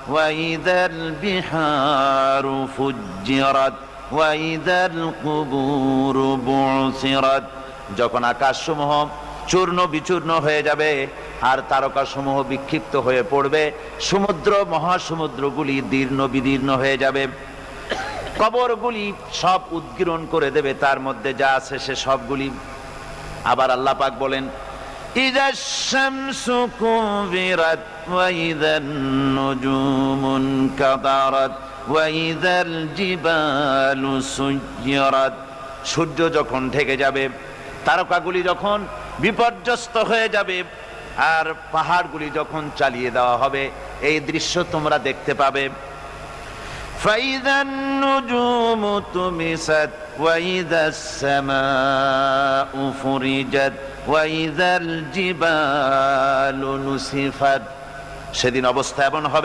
وإذا البحار فجرت وإذا القبور بعثرت। যখন আকাশসমূহ চূর্ণ বিচূর্ণ হয়ে যাবে আর তারকাসমূহ বিক্ষিপ্ত হয়ে পড়বে, সমুদ্র মহাসমুদ্রগুলি দীর্ণ বিদীর্ণ হয়ে যাবে, কবরগুলি সব উদ্গীরণ করে দেবে, তার মধ্যে যা আছে সে সবগুলি। আবার আল্লাহ পাক বলেন ইযা শামসু কুবিরাত ওয়া ইযান নুজুমুন কাদারাত ওয়া ইযাল জিবালু সুয়্যিরাত। সূর্য যখন ঢেকে যাবে, তারকাগুলি যখন বিপর্যস্ত হয়ে যাবে, আর পাহাড়গুলি যখন চালিয়ে দেওয়া হবে, এই দৃশ্য তোমরা দেখতে পাবে। فإذا النجوم طمست وإذا السماء فرجت وإذا الجبال نسفت। সেদিন অবস্থা এমন হবে